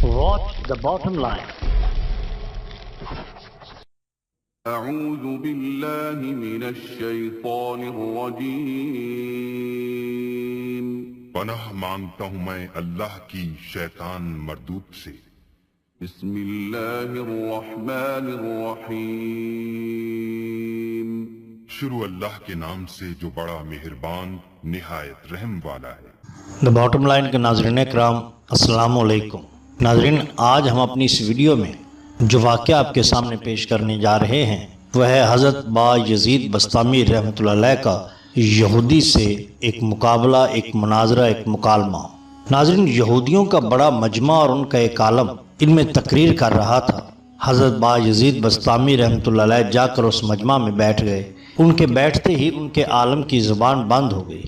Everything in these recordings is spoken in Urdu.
Watch the bottom line. أعوذ بالله من الشیطان الرجیم پناہ مانگتا ہوں میں اللہ کی شیطان مردود سے۔ بسم اللہ الرحمن الرحیم شروع اللہ کے نام سے جو بڑا مہربان نہایت رحم والا ہے۔ The bottom line کے ناظرین اکرام السلام علیکم۔ ناظرین، آج ہم اپنی اس ویڈیو میں جو واقعہ آپ کے سامنے پیش کرنے جا رہے ہیں وہ ہے حضرت با یزید بسطامی رحمۃ اللہ علیہ کا یہودی سے ایک مقابلہ، ایک مناظرہ، ایک مکالمہ۔ ناظرین، یہودیوں کا بڑا مجمع اور ان کا ایک عالم ان میں تقریر کر رہا تھا۔ حضرت با یزید بسطامی رحمۃ اللہ علیہ جا کر اس مجمع میں بیٹھ گئے۔ ان کے بیٹھتے ہی ان کے عالم کی زبان بند ہو گئی۔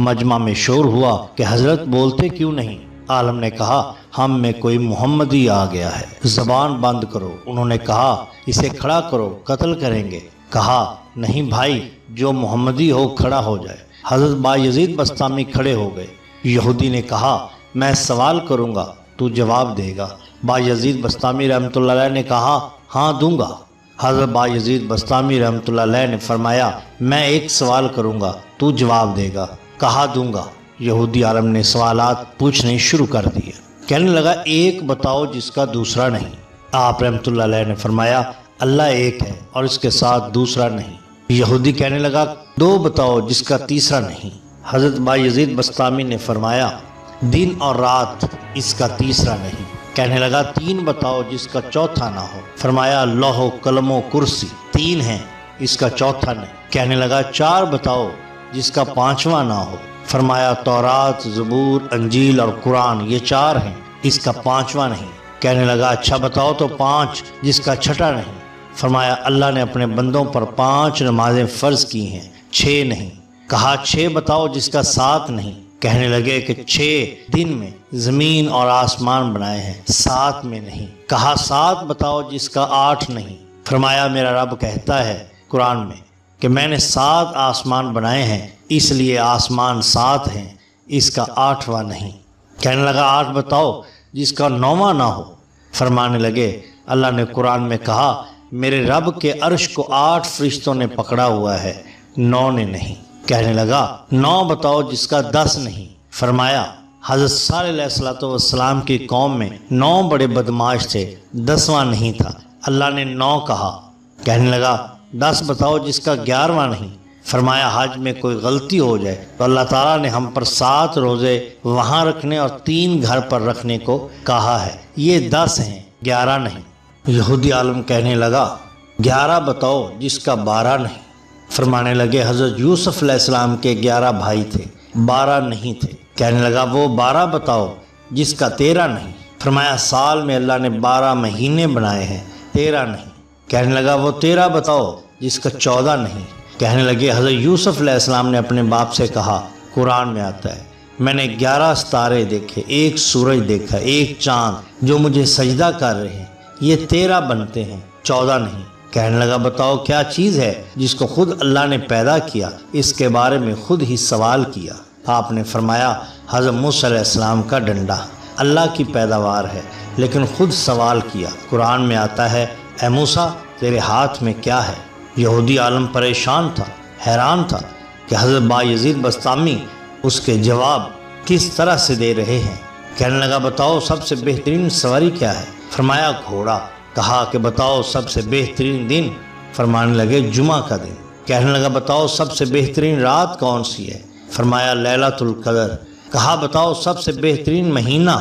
مجمع میں شور ہوا کہ حضرت بولتے کیوں نہیں؟ عالم نے کہا ہم میں کوئی محمدی آ گیا ہے، زبان بند کرو۔ انہوں نے کہا اسے کھڑا کرو، قتل کریں گے۔ کہا نہیں بھائی، جو محمدی ہو کھڑا ہو جائے۔ حضرت با یزید بسطامی کھڑے ہو گئے۔ یہودی نے کہا میں سوال کروں گا، تو جواب دے گا۔ با یزید بسطامی رحمۃ اللہ علیہ نے کہا ہاں دوں گا۔ حضرت با یزید بسطامی رحمۃ اللہ علیہ نے فرمایا میں ایک سوال کروں گا، تو جواب دے گا۔ کہا دوں گا۔ یہودی عالم نے سوالات پوچھنے شروع کر دیے۔ کہنے لگا ایک بتاؤ جس کا دوسرا نہیں۔ آپ رحمۃ اللہ علیہ نے فرمایا اللہ ایک ہے اور اس کے ساتھ دوسرا نہیں۔ یہودی کہنے لگا دو بتاؤ جس کا تیسرا نہیں۔ حضرت با یزید بسطامی نے فرمایا دن اور رات اس کا تیسرا نہیں۔ کہنے لگا تین بتاؤ جس کا چوتھا نہ ہو۔ فرمایا لوح و قلم و کرسی تین ہیں، اس کا چوتھا نہیں۔ کہنے لگا چار بتاؤ جس کا پانچواں نہ ہو۔ فرمایا تورات، زبور، انجیل اور قرآن یہ چار ہیں، اس کا پانچواں نہیں۔ کہنے لگا اچھا بتاؤ تو پانچ جس کا چھٹا نہیں۔ فرمایا اللہ نے اپنے بندوں پر 5 نمازیں فرض کی ہیں، 6 نہیں۔ کہا 6 بتاؤ جس کا 7 نہیں۔ کہنے لگے کہ 6 دن میں زمین اور آسمان بنائے ہیں، 7 میں نہیں۔ کہا 7 بتاؤ جس کا 8 نہیں۔ فرمایا میرا رب کہتا ہے قرآن میں کہ میں نے 7 آسمان بنائے ہیں، اس لیے آسمان 7 ہیں، اس کا 8واں نہیں۔ کہنے لگا 8 بتاؤ جس کا 9واں نہ ہو۔ فرمانے لگے اللہ نے قرآن میں کہا میرے رب کے عرش کو 8 فرشتوں نے پکڑا ہوا ہے، 9 نے نہیں۔ کہنے لگا 9 بتاؤ جس کا 10 نہیں۔ فرمایا حضرت صالح علیہ السلام کی قوم میں 9 بڑے بدماش تھے، 10واں نہیں تھا، اللہ نے 9 کہا۔ کہنے لگا 10 بتاؤ جس کا 11واں نہیں۔ فرمایا حج میں کوئی غلطی ہو جائے تو اللہ تعالیٰ نے ہم پر 7 روزے وہاں رکھنے اور 3 گھر پر رکھنے کو کہا ہے، یہ 10 ہیں، 11 نہیں۔ یہودی عالم کہنے لگا 11 بتاؤ جس کا 12 نہیں۔ فرمانے لگے حضرت یوسف علیہ السلام کے 11 بھائی تھے، 12 نہیں تھے۔ کہنے لگا وہ 12 بتاؤ جس کا 13 نہیں۔ فرمایا سال میں اللہ نے 12 مہینے بنائے ہیں، 13 نہیں۔ کہنے لگا وہ 13 بتاؤ جس کا 14 نہیں۔ کہنے لگے حضرت یوسف علیہ السلام نے اپنے باپ سے کہا قرآن میں آتا ہے میں نے 11 ستارے دیکھے، 1 سورج دیکھا، 1 چاند جو مجھے سجدہ کر رہے ہیں، یہ 13 بنتے ہیں، 14 نہیں۔ کہنے لگا بتاؤ کیا چیز ہے جس کو خود اللہ نے پیدا کیا، اس کے بارے میں خود ہی سوال کیا۔ آپ نے فرمایا حضرت موسیٰ علیہ السلام کا ڈنڈا، اللہ کی پیداوار ہے لیکن خود سوال کیا۔ قرآن میں آتا ہے اے موسیٰ تیرے ہاتھ میں کیا ہے؟ یہودی عالم پریشان تھا، حیران تھا کہ حضرت با یزید بسطامی اس کے جواب کس طرح سے دے رہے ہیں۔ کہنے لگا بتاؤ سب سے بہترین سواری کیا ہے؟ فرمایا گھوڑا۔ کہا کہ بتاؤ سب سے بہترین دن؟ فرمانے لگے جمعہ کا دن۔ کہنے لگا بتاؤ سب سے بہترین رات کون سی ہے؟ فرمایا لیلۃ القدر۔ کہا بتاؤ سب سے بہترین مہینہ؟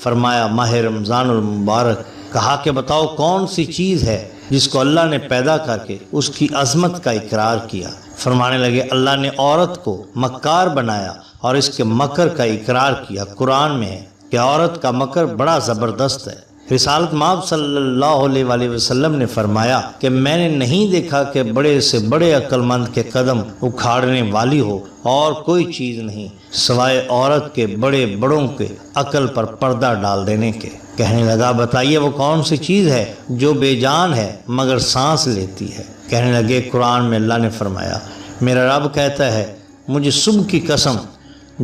فرمایا ماہ رمضان المبارک۔ کہا کہ بتاؤ کون سی چیز ہے جس کو اللہ نے پیدا کر کے اس کی عظمت کا اقرار کیا؟ فرمانے لگے اللہ نے عورت کو مکار بنایا اور اس کے مکر کا اقرار کیا۔ قرآن میں ہے کہ عورت کا مکر بڑا زبردست ہے۔ رسالت مآب صلی اللہ علیہ وآلہ وسلم نے فرمایا کہ میں نے نہیں دیکھا کہ بڑے سے بڑے عقل مند کے قدم اکھاڑنے والی ہو اور کوئی چیز نہیں سوائے عورت کے بڑے بڑوں کے عقل پر پردہ ڈال دینے کے۔ کہنے لگا بتائیے وہ کون سی چیز ہے جو بے جان ہے مگر سانس لیتی ہے؟ کہنے لگے قرآن میں اللہ نے فرمایا میرا رب کہتا ہے مجھے صبح کی قسم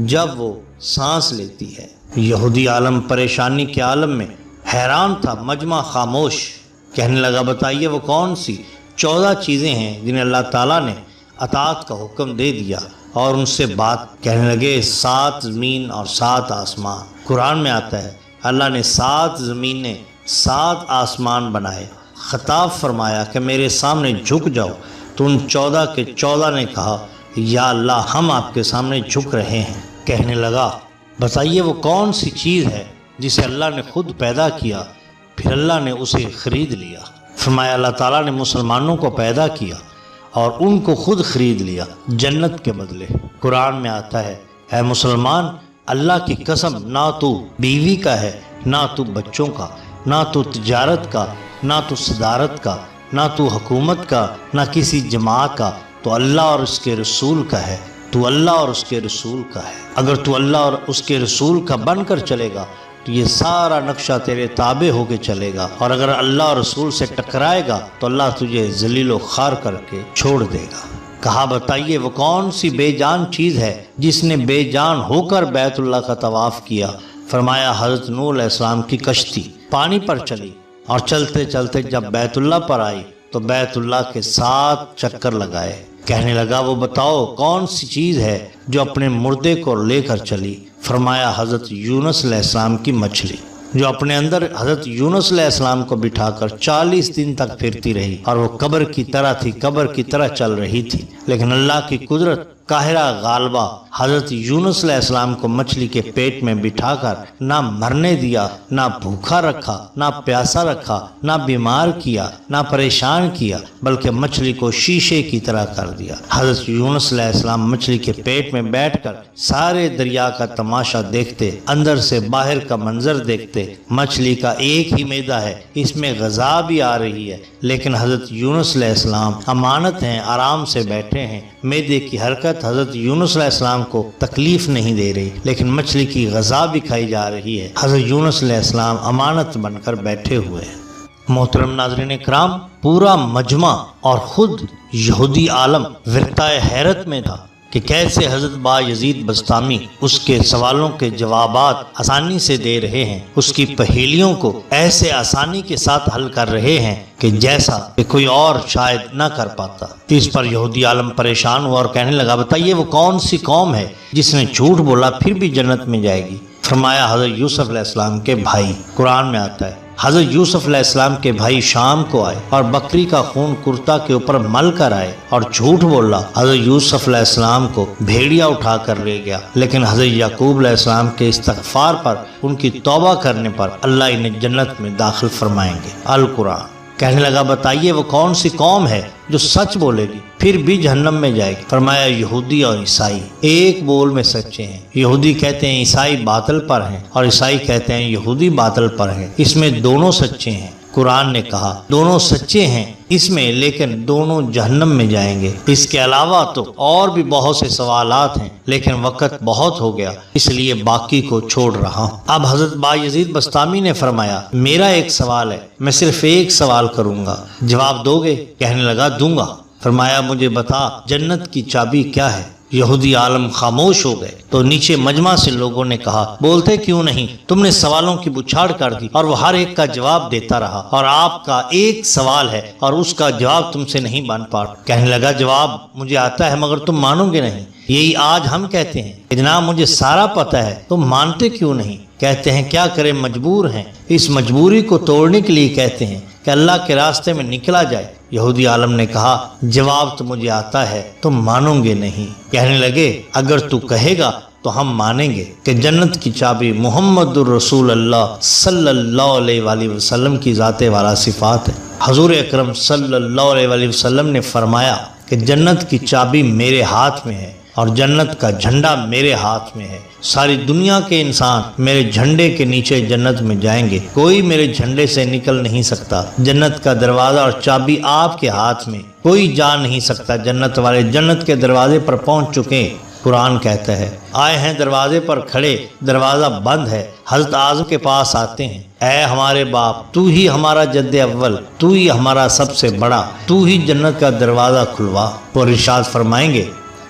جب وہ سانس لیتی ہے۔ یہودی عالم پریشانی کے عالم میں حیران تھا، مجمع خاموش۔ کہنے لگا بتائیے وہ کون سی 14 چیزیں ہیں جنہیں اللہ تعالیٰ نے اطاعت کا حکم دے دیا اور ان سے بات؟ کہنے لگے 7 زمین اور 7 آسمان۔ قرآن میں آتا ہے اللہ نے 7 زمینیں 7 آسمان بنائے، خطاب فرمایا کہ میرے سامنے جھک جاؤ، تو ان 14 کے 14 نے کہا یا اللہ ہم آپ کے سامنے جھک رہے ہیں۔ کہنے لگا بتائیے وہ کون سی چیز ہے جسے اللہ نے خود پیدا کیا پھر اللہ نے اسے خرید لیا؟ فرمایا اللہ تعالیٰ نے مسلمانوں کو پیدا کیا اور ان کو خود خرید لیا جنت کے بدلے۔ قرآن میں آتا ہے اے مسلمان اللہ کی قسم، نہ تو بیوی کا ہے، نہ تو بچوں کا، نہ تو تجارت کا، نہ تو صدارت کا، نہ تو حکومت کا، نہ کسی جماعت کا، تو اللہ اور اس کے رسول کا ہے، تو اللہ اور اس کے رسول کا ہے۔ اگر تو اللہ اور اس کے رسول کا بن کر چلے گا تو یہ سارا نقشہ تیرے تابع ہو کے چلے گا، اور اگر اللہ اور رسول سے ٹکرائے گا تو اللہ تجھے ذلیل و خوار کر کے چھوڑ دے گا۔ کہا بتائیے وہ کون سی بے جان چیز ہے جس نے بے جان ہو کر بیت اللہ کا طواف کیا؟ فرمایا حضرت نوح علیہ السلام کی کشتی پانی پر چلی اور چلتے چلتے جب بیت اللہ پر آئی تو بیت اللہ کے 7 چکر لگائے۔ کہنے لگا وہ بتاؤ کون سی چیز ہے جو اپنے مردے کو لے کر چلی؟ فرمایا حضرت یونس علیہ السلام کی مچھلی، جو اپنے اندر حضرت یونس علیہ السلام کو بٹھا کر 40 دن تک پھرتی رہی، اور وہ قبر کی طرح تھی، قبر کی طرح چل رہی تھی، لیکن اللہ کی قدرت قاہرہ غالبہ حضرت یونس علیہ السلام کو مچھلی کے پیٹ میں بٹھا کر نہ مرنے دیا، نہ بھوکا رکھا، نہ پیاسا رکھا، نہ بیمار کیا، نہ پریشان کیا، بلکہ مچھلی کو شیشے کی طرح کر دیا۔ حضرت یونس علیہ السلام مچھلی کے پیٹ میں بیٹھ کر سارے دریا کا تماشا دیکھتے، اندر سے باہر کا منظر دیکھتے۔ مچھلی کا ایک ہی معدہ ہے، اس میں غذا بھی آ رہی ہے، لیکن حضرت یونس علیہ السلام امانت ہیں، آرام سے بیٹھے ہیں۔ معدے کی حرکت حضرت یونس علیہ السلام کو تکلیف نہیں دے رہی، لیکن مچھلی کی غذا بھی کھائی جا رہی ہے۔ حضرت یونس علیہ السلام امانت بن کر بیٹھے ہوئے ہیں۔ محترم ناظرین کرام، پورا مجمع اور خود یہودی عالم ورطۂ حیرت میں تھا کہ کیسے حضرت بایزید بسطامی اس کے سوالوں کے جوابات آسانی سے دے رہے ہیں، اس کی پہیلیوں کو ایسے آسانی کے ساتھ حل کر رہے ہیں کہ جیسا کہ کوئی اور شاید نہ کر پاتا۔ اس پر یہودی عالم پریشان ہوا اور کہنے لگا بتائیے وہ کون سی قوم ہے جس نے جھوٹ بولا پھر بھی جنت میں جائے گی؟ فرمایا حضرت یوسف علیہ السلام کے بھائی۔ قرآن میں آتا ہے حضرت یوسف علیہ السلام کے بھائی شام کو آئے اور بکری کا خون کرتا کے اوپر مل کر آئے اور جھوٹ بولا۔ حضرت یوسف علیہ السلام کو بھیڑیا اٹھا کر لے گیا، لیکن حضرت یعقوب علیہ السلام کے استغفار پر، ان کی توبہ کرنے پر اللہ انہیں جنت میں داخل فرمائیں گے۔ القرآن۔ کہنے لگا بتائیے وہ کون سی قوم ہے جو سچ بولے گی پھر بھی جہنم میں جائے گی؟ فرمایا یہودی اور عیسائی ایک بول میں سچے ہیں۔ یہودی کہتے ہیں عیسائی باطل پر ہیں، اور عیسائی کہتے ہیں یہودی باطل پر ہیں، اس میں دونوں سچے ہیں۔ قرآن نے کہا دونوں سچے ہیں اس میں، لیکن دونوں جہنم میں جائیں گے۔ اس کے علاوہ تو اور بھی بہت سے سوالات ہیں، لیکن وقت بہت ہو گیا اس لیے باقی کو چھوڑ رہا ہوں۔ اب حضرت بایزید بسطامی نے فرمایا میرا ایک سوال ہے، میں صرف ایک سوال کروں گا، جواب دو گے؟ کہنے لگا دوں گا۔ فرمایا مجھے بتا جنت کی چابی کیا ہے؟ یہودی عالم خاموش ہو گئے تو نیچے مجمع سے لوگوں نے کہا بولتے کیوں نہیں؟ تم نے سوالوں کی بچھاڑ کر دی اور وہ ہر ایک کا جواب دیتا رہا، اور آپ کا ایک سوال ہے اور اس کا جواب تم سے نہیں بن پا۔ کہنے لگا جواب مجھے آتا ہے مگر تم مانو گے نہیں۔ یہی آج ہم کہتے ہیں کہ جناب مجھے سارا پتہ ہے، تم مانتے کیوں نہیں؟ کہتے ہیں کیا کریں مجبور ہیں۔ اس مجبوری کو توڑنے کے لیے کہتے ہیں کہ اللہ کے راستے میں نکلا جائے۔ یہودی عالم نے کہا جواب تو مجھے آتا ہے، تم مانو گے نہیں۔ کہنے لگے اگر تو کہے گا تو ہم مانیں گے کہ جنت کی چابی محمد الرسول اللہ صلی اللہ علیہ وآلہ وسلم کی ذات والا صفات ہے۔ حضور اکرم صلی اللہ علیہ وآلہ وسلم نے فرمایا کہ جنت کی چابی میرے ہاتھ میں ہے اور جنت کا جھنڈا میرے ہاتھ میں ہے۔ ساری دنیا کے انسان میرے جھنڈے کے نیچے جنت میں جائیں گے، کوئی میرے جھنڈے سے نکل نہیں سکتا۔ جنت کا دروازہ اور چابی آپ کے ہاتھ میں، کوئی جا نہیں سکتا۔ جنت والے جنت کے دروازے پر پہنچ چکے۔ قرآن کہتا ہے آئے ہیں دروازے پر کھڑے، دروازہ بند ہے، حضرت اعظم کے پاس آتے ہیں، اے ہمارے باپ تو ہی ہمارا جد اول، تو ہی ہمارا سب سے بڑا، تو ہی جنت کا دروازہ کھلوا۔ اور ارشاد فرمائیں گے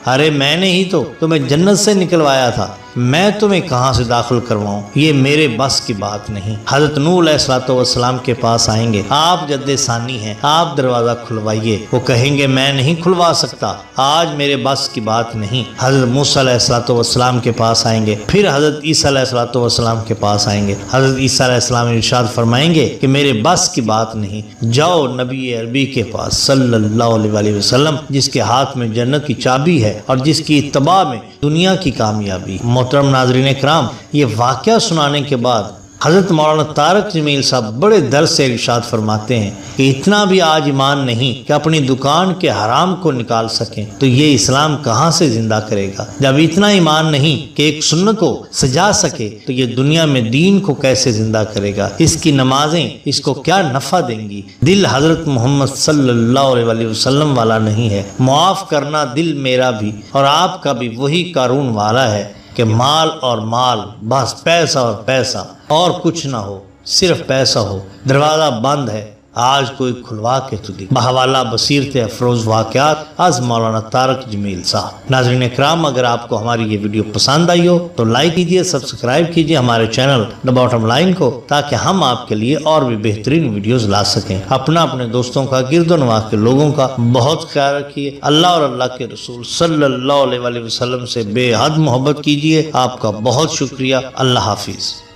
ارے میں نے ہی تو تمہیں جنت سے نکلوایا تھا، میں تمہیں کہاں سے داخل کرواؤں، یہ میرے بس کی بات نہیں۔ حضرت نوح علیہ السلام کے پاس آئیں گے، آپ جد ثانی ہیں، آپ دروازہ کھلوائیے۔ وہ کہیں گے میں نہیں کھلوا سکتا، آج میرے بس کی بات نہیں۔ حضرت موسیٰ علیہ السلام کے پاس آئیں گے، پھر حضرت عیسیٰ علیہ السلام کے پاس آئیں گے۔ حضرت عیسیٰ علیہ السلام ارشاد فرمائیں گے کہ میرے بس کی بات نہیں، جاؤ نبی عربی کے پاس صلی اللہ علیہ وسلم، جس کے ہاتھ میں جنت کی چابی ہے اور جس کی اتباع میں دنیا کی کامیابی۔ محترم ناظرین کرام، یہ واقعہ سنانے کے بعد حضرت مولانا طارق جمیل صاحب بڑے درد سے ارشاد فرماتے ہیں کہ اتنا بھی آج ایمان نہیں کہ اپنی دکان کے حرام کو نکال سکیں تو یہ اسلام کہاں سے زندہ کرے گا۔ جب اتنا ایمان نہیں کہ ایک سنت کو سجا سکے تو یہ دنیا میں دین کو کیسے زندہ کرے گا۔ اس کی نمازیں اس کو کیا نفع دیں گی۔ دل حضرت محمد صلی اللہ علیہ وسلم والا نہیں ہے۔ معاف کرنا دل میرا بھی اور آپ کا بھی وہی قارون والا ہے کہ مال اور مال، بس پیسہ اور پیسہ اور کچھ نہ ہو، صرف پیسہ ہو۔ دروازہ بند ہے، آج کوئی کھلوا کے تو دیکھ۔ بحوالہ بصیرت افروز واقعات از مولانا طارق جمیل صاحب۔ ناظرین اکرام، اگر آپ کو ہماری یہ ویڈیو پسند آئی ہو تو لائک کیجئے، سبسکرائب کیجئے ہمارے چینل دی باٹم لائن کو، تاکہ ہم آپ کے لیے اور بھی بہترین ویڈیوز لا سکیں۔ اپنے دوستوں کا، گرد و نواح کے لوگوں کا بہت خیال رکھیے۔ اللہ اور اللہ کے رسول صلی اللہ علیہ وسلم سے بے حد محبت کیجئے۔ آپ کا بہت شکریہ۔ اللہ حافظ۔